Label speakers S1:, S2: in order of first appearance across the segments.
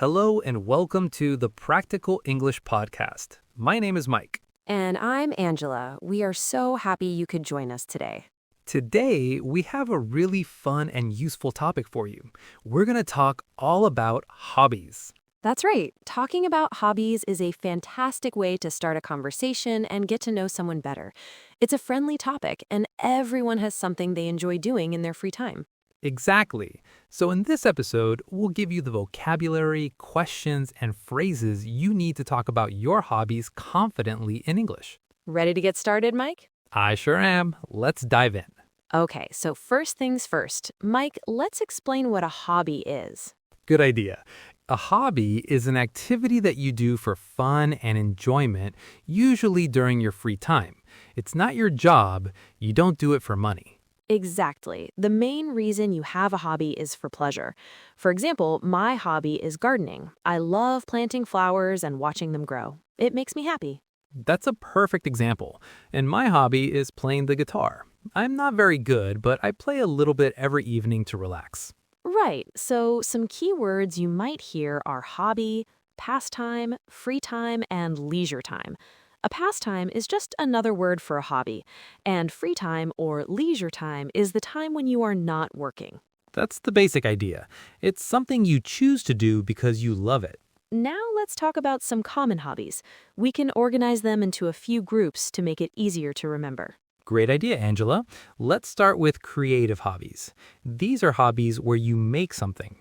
S1: Hello and welcome to the Practical English Podcast. My name is Mike.
S2: And I'm Angela. We are so happy you could join us today.
S1: Today, we have a really fun and useful topic for you. We're going to talk all about hobbies.
S2: That's right. Talking about hobbies is a fantastic way to start a conversation and get to know someone better. It's a friendly topic, and everyone has something they enjoy doing in their free time.
S1: Exactly. So in this episode, we'll give you the vocabulary, questions, and phrases you need to talk about your hobbies confidently in English.
S2: Ready to get started, Mike?
S1: I sure am. Let's dive in.
S2: Okay, so first things first. Mike, let's explain what a hobby is.
S1: Good idea. A hobby is an activity that you do for fun and enjoyment, usually during your free time. It's not your job. You don't do it for money.
S2: Exactly. The main reason you have a hobby is for pleasure. For example, my hobby is gardening. I love planting flowers and watching them grow. It makes me happy.
S1: That's a perfect example. And my hobby is playing the guitar. I'm not very good, but I play a little bit every evening to relax.
S2: Right, so some key words you might hear are hobby, pastime, free time, and leisure time. A pastime is just another word for a hobby, and free time or leisure time is the time when you are not working.
S1: That's the basic idea. It's something you choose to do because you love it.
S2: Now let's talk about some common hobbies. We can organize them into a few groups to make it easier to remember.
S1: Great idea, Angela. Let's start with creative hobbies. These are hobbies where you make something.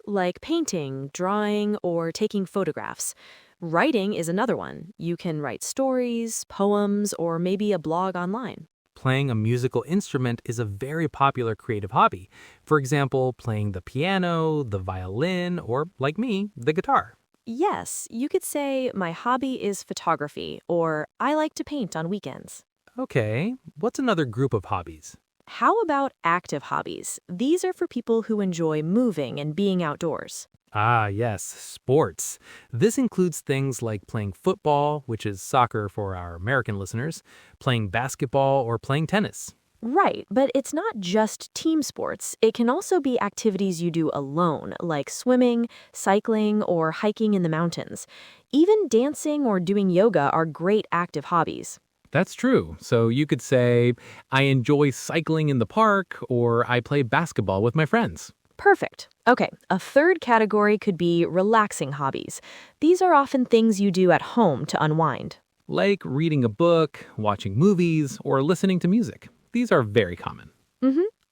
S2: Like painting, drawing, or taking photographs. Writing is another one. You can write stories, poems, or maybe a blog online.
S1: Playing a musical instrument is a very popular creative hobby. For example, playing the piano, the violin, or, like me, the guitar.
S2: Yes, you could say, my hobby is photography, or I like to paint on weekends.
S1: Okay, what's another group of hobbies?
S2: How about active hobbies? These are for people who enjoy moving and being outdoors.
S1: Ah, yes, sports. This includes things like playing football, which is soccer for our American listeners, playing basketball, or playing tennis.
S2: Right, but it's not just team sports. It can also be activities you do alone, like swimming, cycling, or hiking in the mountains. Even dancing or doing yoga are great active hobbies.
S1: That's true. So you could say, I enjoy cycling in the park, or I play basketball with my friends.
S2: Perfect. Okay, a third category could be relaxing hobbies. These are often things you do at home to unwind.
S1: Like reading a book, watching movies, or listening to music. These are very common.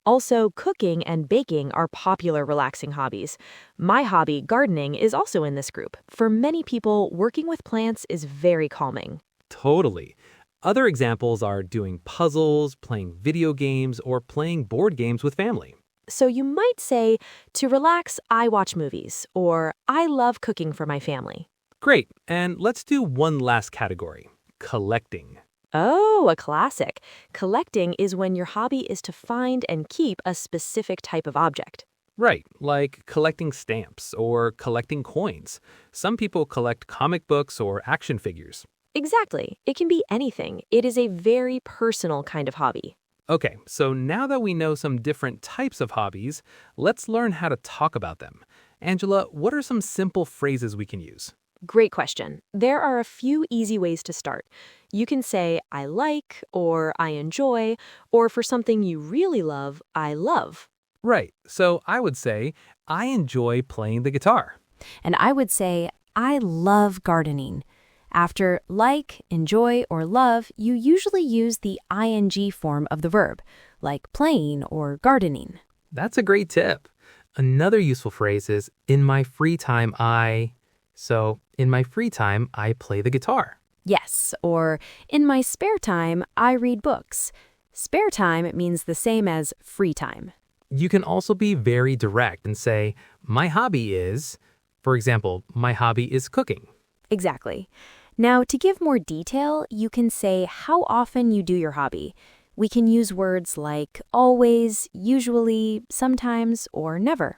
S2: Also, cooking and baking are popular relaxing hobbies. My hobby, gardening, is also in this group. For many people, working with plants is very calming.
S1: Totally. Other examples are doing puzzles, playing video games, or playing board games with family.
S2: So you might say, to relax, I watch movies, or I love cooking for my family.
S1: Great. And let's do one last category, collecting.
S2: Oh, a classic. Collecting is when your hobby is to find and keep a specific type of object.
S1: Right, like collecting stamps or collecting coins. Some people collect comic books or action figures.
S2: Exactly. It can be anything. It is a very personal kind of hobby.
S1: Okay, so now that we know some different types of hobbies, let's learn how to talk about them. Angela, what are some simple phrases we can use?
S2: Great question. There are a few easy ways to start. You can say, I like, or I enjoy, or for something you really love, I love.
S1: Right, so I would say, I enjoy playing the guitar.
S2: And I would say, I love gardening. After like, enjoy, or love, you usually use the ing form of the verb, like playing or gardening.
S1: That's a great tip. Another useful phrase is, in my free time, So, in my free time, I play the guitar.
S2: Yes, or in my spare time, I read books. Spare time means the same as free time.
S1: You can also be very direct and say, my hobby is, for example, my hobby is cooking.
S2: Exactly. Now, to give more detail, you can say how often you do your hobby. We can use words like always, usually, sometimes, or never.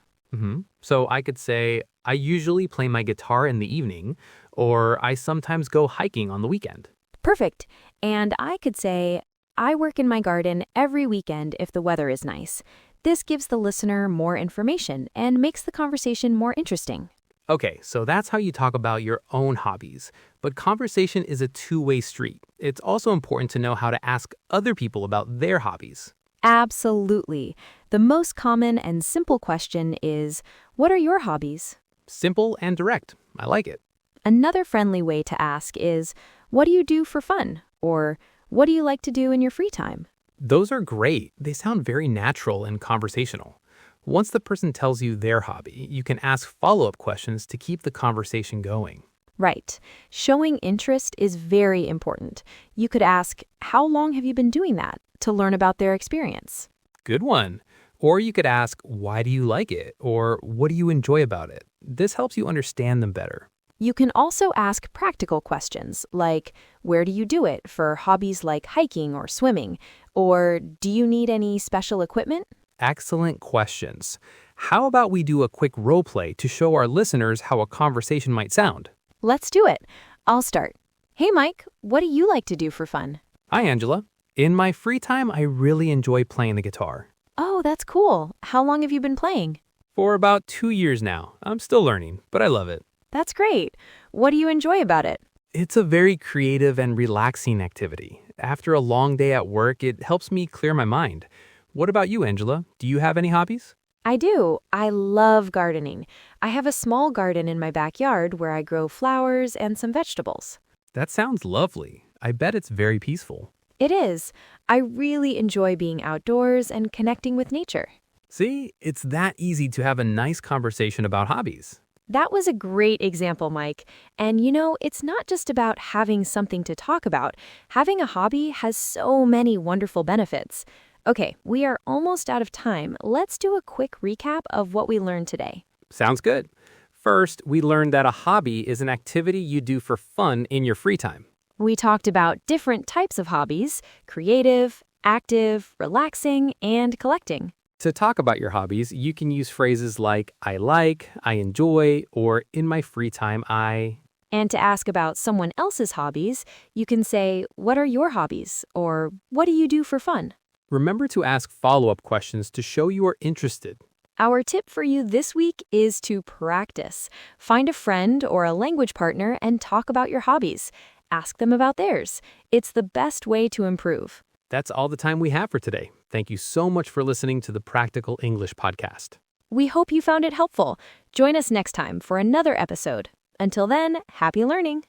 S1: So I could say, I usually play my guitar in the evening, or I sometimes go hiking on the weekend.
S2: Perfect. And I could say, I work in my garden every weekend if the weather is nice. This gives the listener more information and makes the conversation more interesting.
S1: Okay, so that's how you talk about your own hobbies. But conversation is a two-way street. It's also important to know how to ask other people about their hobbies.
S2: Absolutely. The most common and simple question is, what are your hobbies?
S1: Simple and direct. I like it.
S2: Another friendly way to ask is, what do you do for fun? Or, what do you like to do in your free time?
S1: Those are great. They sound very natural and conversational. Once the person tells you their hobby, you can ask follow-up questions to keep the conversation going.
S2: Right. Showing interest is very important. You could ask, how long have you been doing that? To learn about their experience.
S1: Good one. Or you could ask, why do you like it? Or what do you enjoy about it? This helps you understand them better.
S2: You can also ask practical questions like, where do you do it for hobbies like hiking or swimming? Or do you need any special equipment?
S1: Excellent questions. How about we do a quick role play to show our listeners how a conversation might sound?
S2: Let's do it. I'll start. Hey, Mike, what do you like to do for fun?
S1: Hi, Angela. In my free time, I really enjoy playing the guitar.
S2: Oh, that's cool. How long have you been playing?
S1: For about 2 years now. I'm still learning, but I love it.
S2: That's great. What do you enjoy about it?
S1: It's a very creative and relaxing activity. After a long day at work, it helps me clear my mind. What about you, Angela? Do you have any hobbies?
S2: I do. I love gardening. I have a small garden in my backyard where I grow flowers and some vegetables.
S1: That sounds lovely. I bet it's very peaceful.
S2: It is. I really enjoy being outdoors and connecting with nature.
S1: See, it's that easy to have a nice conversation about hobbies.
S2: That was a great example, Mike. And it's not just about having something to talk about. Having a hobby has so many wonderful benefits. Okay, we are almost out of time. Let's do a quick recap of what we learned today.
S1: Sounds good. First, we learned that a hobby is an activity you do for fun in your free time.
S2: We talked about different types of hobbies: creative, active, relaxing, and collecting.
S1: To talk about your hobbies, you can use phrases like I like, I enjoy, or in my free time, I...
S2: And to ask about someone else's hobbies, you can say, what are your hobbies? Or what do you do for fun?
S1: Remember to ask follow-up questions to show you are interested.
S2: Our tip for you this week is to practice. Find a friend or a language partner and talk about your hobbies. Ask them about theirs. It's the best way to improve.
S1: That's all the time we have for today. Thank you so much for listening to the Practical English Podcast.
S2: We hope you found it helpful. Join us next time for another episode. Until then, happy learning.